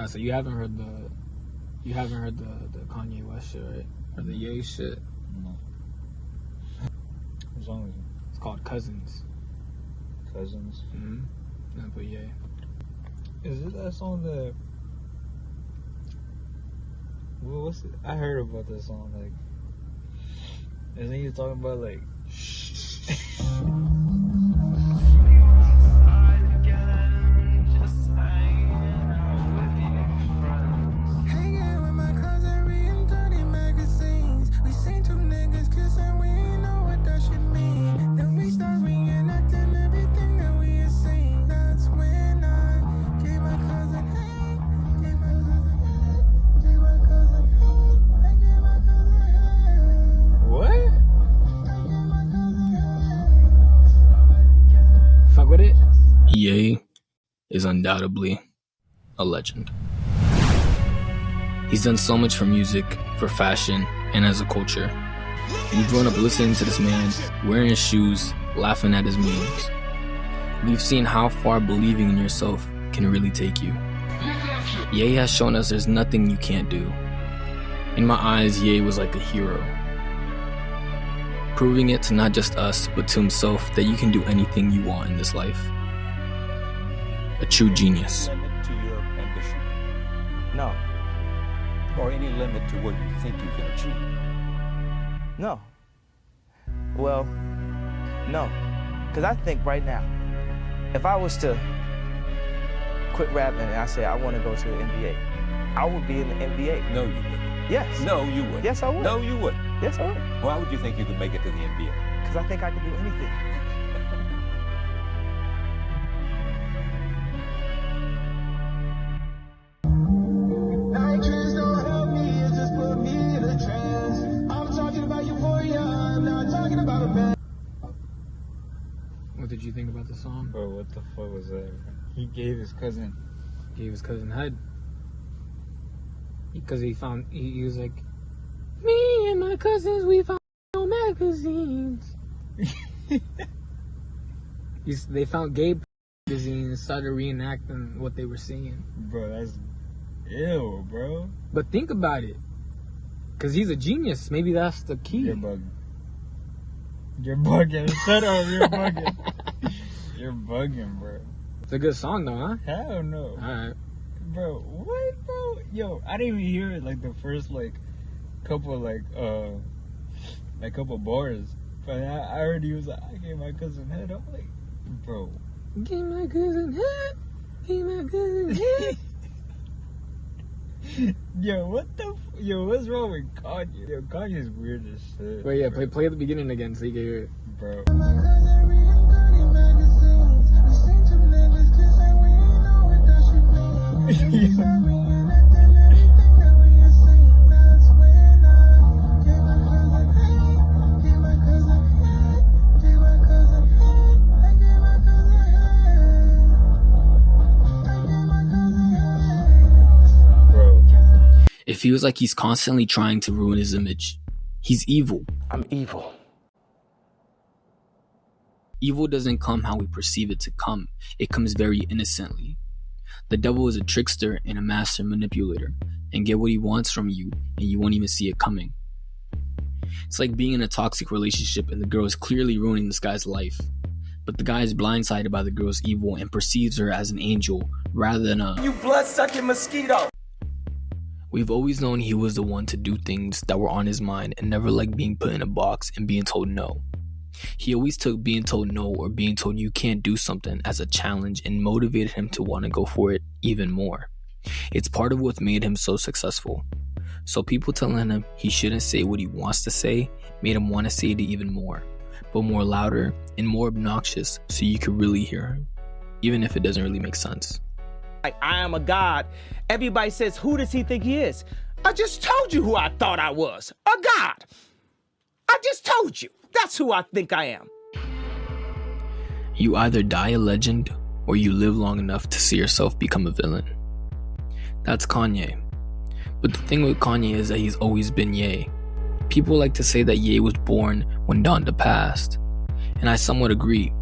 Alright, so you haven't heard the Kanye West shit, right? Or the Ye shit? No. What's wrong with it? It's called Cousins. Cousins? Mm-hmm. Then put Ye. Is it that song that... Well, what's it? I heard about this song, like... Isn't he talking about, like... Ye is undoubtedly a legend. He's done so much for music, for fashion, and as a culture. We've grown up listening to this man, wearing his shoes, laughing at his memes. We've seen how far believing in yourself can really take you. Ye has shown us there's nothing you can't do. In my eyes, Ye was like a hero. Proving it to not just us, but to himself that you can do anything you want in this life. A true genius. Limit to your ambition? No. Or any limit to what you think you can achieve? No. Well, no. Because I think right now, if I was to quit rapping and I say I want to go to the NBA, I would be in the NBA. No, you wouldn't. Yes. No, you wouldn't. Yes, I would. No, you wouldn't. Yes, I would. Why would you think you could make it to the NBA? Because I think I can do anything. What did you think about the song? Bro, what the fuck was that? He gave his cousin head. Because he was like, me and my cousins, we found magazines. They found gay magazines and started reenacting what they were seeing. Bro, that's ill, bro. But think about it. Because he's a genius. Maybe that's the key. You're bugging. You're bugging. Shut up, you're bugging. You're bugging, bro. It's a good song, though, huh? Hell no. Alright. Bro, what, bro? Yo, I didn't even hear it, like, the first, like, couple, couple bars. But I heard he was like, I gave my cousin head. I'm like, bro. Give my cousin head. Give my cousin head. Yo, what's wrong with Kanye? Yo, Kanye's weird as shit. Wait, yeah, play the beginning again so you can hear it. Bro. It feels like he's constantly trying to ruin his image. He's evil. I'm evil. Evil doesn't come how we perceive it to come. It comes very innocently. The devil is a trickster and a master manipulator, and get what he wants from you, and you won't even see it coming. It's like being in a toxic relationship and the girl is clearly ruining this guy's life, but the guy is blindsided by the girl's evil and perceives her as an angel rather than a... You blood-sucking mosquito! We've always known he was the one to do things that were on his mind and never liked being put in a box and being told no. He always took being told no or being told you can't do something as a challenge and motivated him to want to go for it even more. It's part of what made him so successful. So people telling him he shouldn't say what he wants to say made him want to say it even more, but more louder and more obnoxious so you could really hear him, even if it doesn't really make sense. Like, I am a god. Everybody says, who does he think he is? I just told you who I thought I was. A god. I just told you. That's who I think I am. You either die a legend or you live long enough to see yourself become a villain. That's Kanye. But the thing with Kanye is that he's always been Ye. People like to say that Ye was born when Donda passed, and I somewhat agree.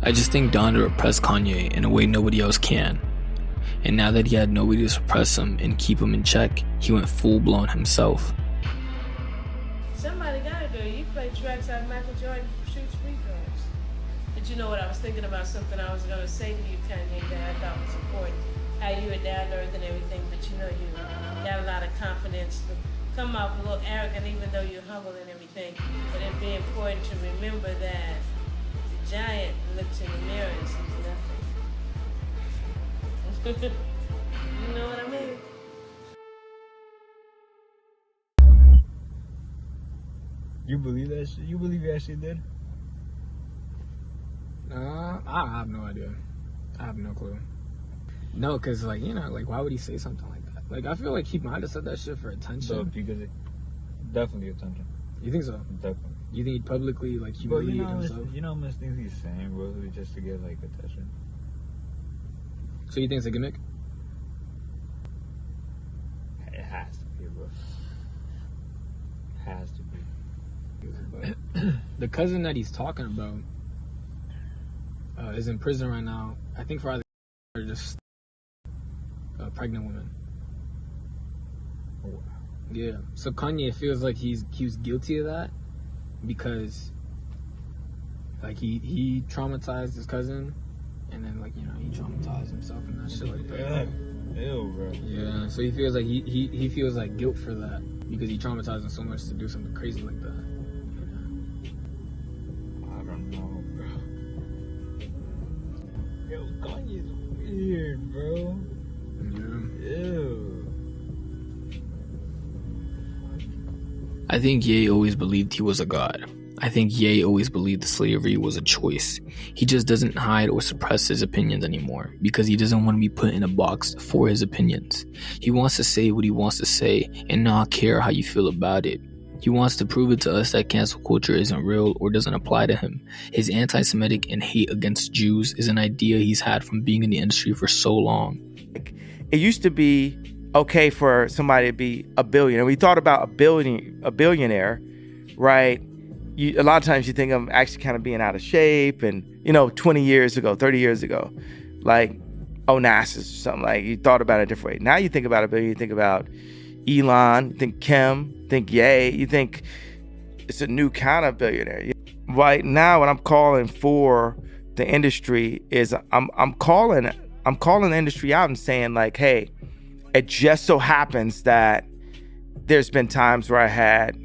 I just think Donda repressed Kanye in a way nobody else can. And now that he had nobody to suppress him and keep him in check, he went full-blown himself. Somebody gotta do it. You play tracks out Michael Jordan shoots free throws. But you know what, I was thinking about something I was gonna say to you, Kanye, that I thought was important. How you were down to earth and everything, but you know you got a lot of confidence. Come off a little arrogant even though you're humble and everything. But it'd be important to remember that the giant looks in the mirror and sees nothing. You know what I mean? You believe that shit? You believe he actually did? I have no idea. I have no clue. No, because, like, you know, like, why would he say something like that? Like, I feel like he might have said that shit for attention. So, because it definitely attention. You think so? Definitely. You think he'd publicly, like, humiliate himself? You know how much things he's saying, bro, just to get, like, attention? So you think it's a gimmick? It has to be, bro. Has to be. The cousin that he's talking about is in prison right now. I think for either or just pregnant women. Oh, wow. Yeah. So Kanye feels like he was guilty of that because, like, he traumatized his cousin, and then, like, you know, he traumatized himself and that shit like that. Ew, bro. Yeah. So he feels like he feels like guilt for that because he traumatized him so much to do something crazy like that. I don't know, bro. Yo, Kanye's weird, bro. Yeah. Ew. I think Ye always believed he was a god. I think Ye always believed slavery was a choice. He just doesn't hide or suppress his opinions anymore because he doesn't want to be put in a box for his opinions. He wants to say what he wants to say and not care how you feel about it. He wants to prove it to us that cancel culture isn't real or doesn't apply to him. His anti-Semitic and hate against Jews is an idea he's had from being in the industry for so long. It used to be okay for somebody to be a billionaire. We thought about a billionaire, right? A lot of times you think of them actually kind of being out of shape and, 20 years ago, 30 years ago, like Onassis or something, like you thought about it a different way. Now you think about a billionaire, you think about Elon, you think Kim, you think Ye, you think it's a new kind of billionaire. Right now, what I'm calling for the industry is I'm calling the industry out and saying, like, hey, it just so happens that there's been times where I had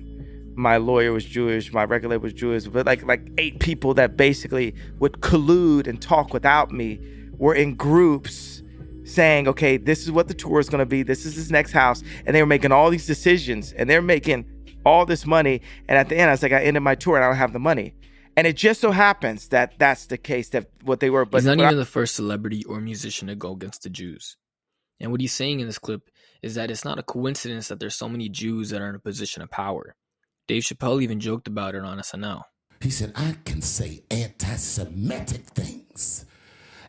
my lawyer was Jewish, my record label was Jewish, but like 8 people that basically would collude and talk without me were in groups saying, okay, this is what the tour is going to be. This is his next house. And they were making all these decisions and they're making all this money. And at the end, I was like, I ended my tour and I don't have the money. And it just so happens that that's the case, that what they were. But he's not even the first celebrity or musician to go against the Jews. And what he's saying in this clip is that it's not a coincidence that there's so many Jews that are in a position of power. Dave Chappelle even joked about it on SNL. He said, I can say anti-Semitic things,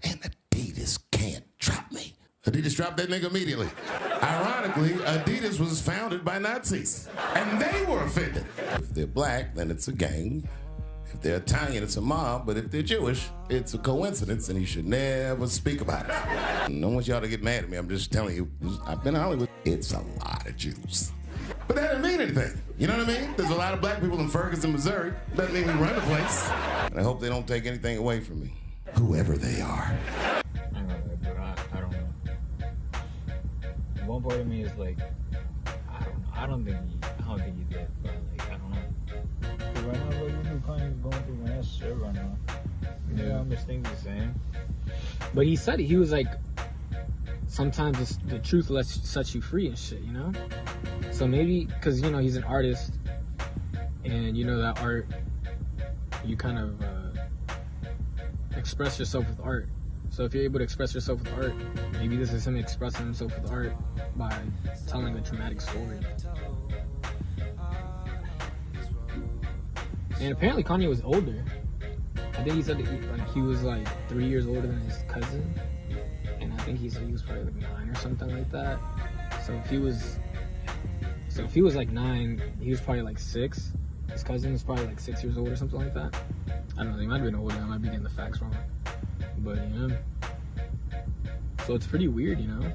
and Adidas can't drop me. Adidas dropped that nigga immediately. Ironically, Adidas was founded by Nazis, and they were offended. If they're black, then it's a gang. If they're Italian, it's a mob. But if they're Jewish, it's a coincidence, and you should never speak about it. I don't want y'all to get mad at me. I'm just telling you, I've been in Hollywood. It's a lot of Jews. But that doesn't mean anything. You know what I mean? There's a lot of black people in Ferguson, Missouri. Doesn't mean we run the place. And I hope they don't take anything away from me. Whoever they are. I don't know. One part of me is like, I don't think he did, but like, I don't know. Cause right now, bro, you know Kanye's going through that shit right now. You know how much things he's saying. But he said it. He was like, sometimes the truth sets you free and shit, you know? So maybe, because, he's an artist, and that art, you kind of express yourself with art. So if you're able to express yourself with art, maybe this is him expressing himself with art by telling a traumatic story. And apparently Kanye was older. I think he said that he was like 3 years older than his cousin. And I think he said he was probably like 9 or something like that. So if he was like 9, he was probably like 6. His cousin was probably like 6 years old or something like that. I don't know, he might have been older. I might be getting the facts wrong. But yeah. So it's pretty weird, you know?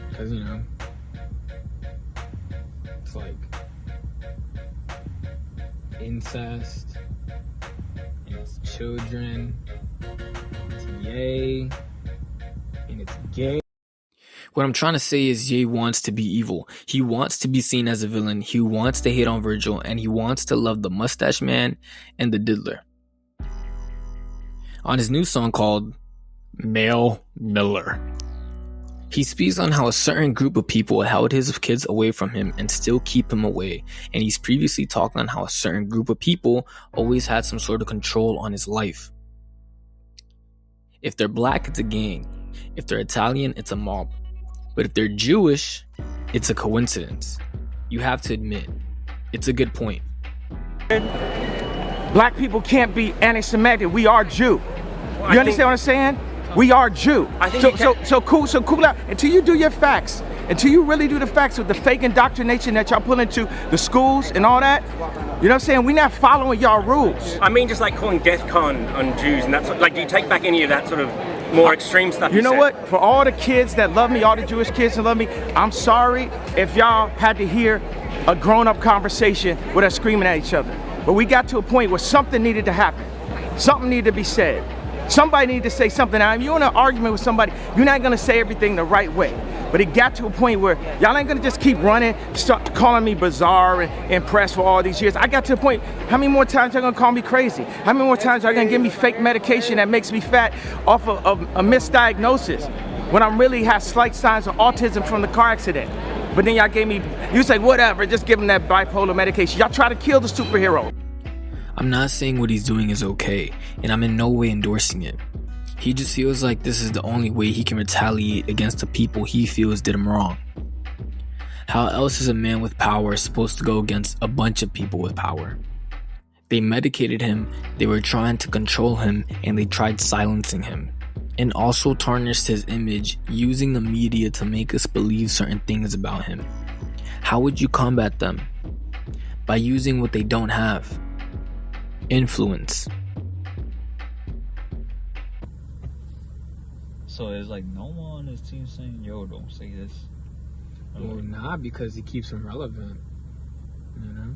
Because, you know, it's like incest, and it's children, it's Ye, and it's gay. What I'm trying to say is Ye wants to be evil. He wants to be seen as a villain. He wants to hate on Virgil, and he wants to love the mustache man and the diddler. On his new song called Male Miller, he speaks on how a certain group of people held his kids away from him and still keep him away. And he's previously talked on how a certain group of people always had some sort of control on his life. If they're black, it's a gang. If they're Italian, it's a mob. But if they're Jewish, it's a coincidence. You have to admit, it's a good point. Black people can't be anti-Semitic. We are Jew. You understand what I'm saying? We are Jew. So cool out. Until you do your facts, until you really do the facts with the fake indoctrination that y'all pull into the schools and all that, you know what I'm saying? We're not following y'all rules. I mean, just like calling death con on Jews and that sort, like, do you take back any of that sort of more extreme stuff? You know what? For all the kids that love me, all the Jewish kids that love me, I'm sorry if y'all had to hear a grown-up conversation with us screaming at each other. But we got to a point where something needed to happen. Something needed to be said. Somebody needed to say something. Now, if you're in an argument with somebody, you're not gonna say everything the right way. But it got to a point where y'all ain't gonna just keep running, start calling me bizarre and impressed for all these years. I got to a point, how many more times y'all gonna call me crazy? How many more times y'all gonna give me fake medication that makes me fat off of a misdiagnosis when I really have slight signs of autism from the car accident? But then y'all gave me, you say, whatever, just give him that bipolar medication. Y'all try to kill the superhero. I'm not saying what he's doing is okay, and I'm in no way endorsing it. He just feels like this is the only way he can retaliate against the people he feels did him wrong. How else is a man with power supposed to go against a bunch of people with power? They medicated him, they were trying to control him, and they tried silencing him. And also tarnished his image using the media to make us believe certain things about him. How would you combat them? By using what they don't have. Influence. So there's like no one on his team saying, yo, don't say this. Well, nah, because he keeps him relevant. You know?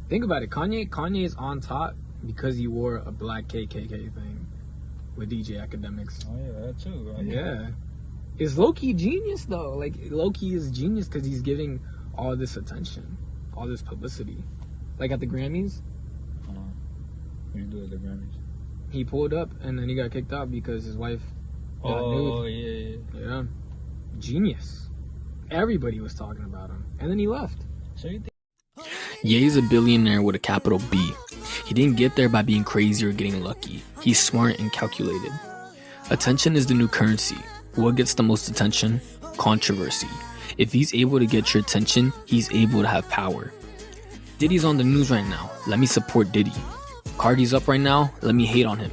Think about it. Kanye is on top because he wore a black KKK thing with DJ Academics. Oh yeah, that too, right? Yeah. It's low-key genius though. Like, low-key is genius because he's giving all this attention, all this publicity. Like at the Grammys, what do you do at the Grammys? he pulled up and then he got kicked out because his wife got nude. Yeah. Genius. Everybody was talking about him. And then he left. So you think Ye's a billionaire with a capital B. He didn't get there by being crazy or getting lucky. He's smart and calculated. Attention is the new currency. What gets the most attention? Controversy. If he's able to get your attention, he's able to have power. Diddy's on the news right now. Let me support Diddy. Cardi's up right now. Let me hate on him.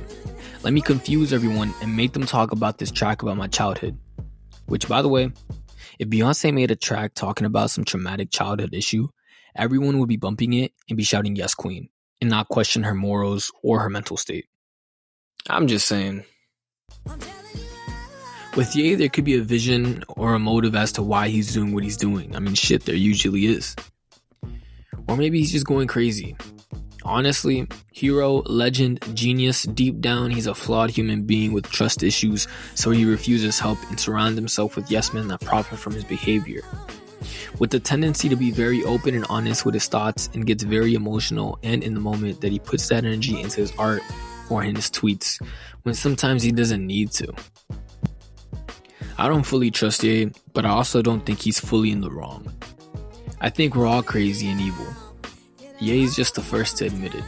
Let me confuse everyone and make them talk about this track about my childhood. Which, by the way, if Beyonce made a track talking about some traumatic childhood issue, everyone would be bumping it and be shouting yes queen and not question her morals or her mental state. I'm just saying. With Ye, there could be a vision or a motive as to why he's doing what he's doing. I mean, shit, there usually is. Or maybe he's just going crazy. Honestly, hero, legend, genius, deep down, he's a flawed human being with trust issues, so he refuses help and surrounds himself with yes men that profit from his behavior. With the tendency to be very open and honest with his thoughts and gets very emotional and in the moment that he puts that energy into his art or in his tweets, when sometimes he doesn't need to. I don't fully trust Ye, but I also don't think he's fully in the wrong. I think we're all crazy and evil. Ye's just the first to admit it.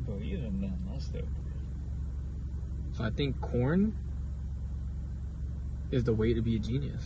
bro, you done done that stuff. So I think corn is the way to be a genius.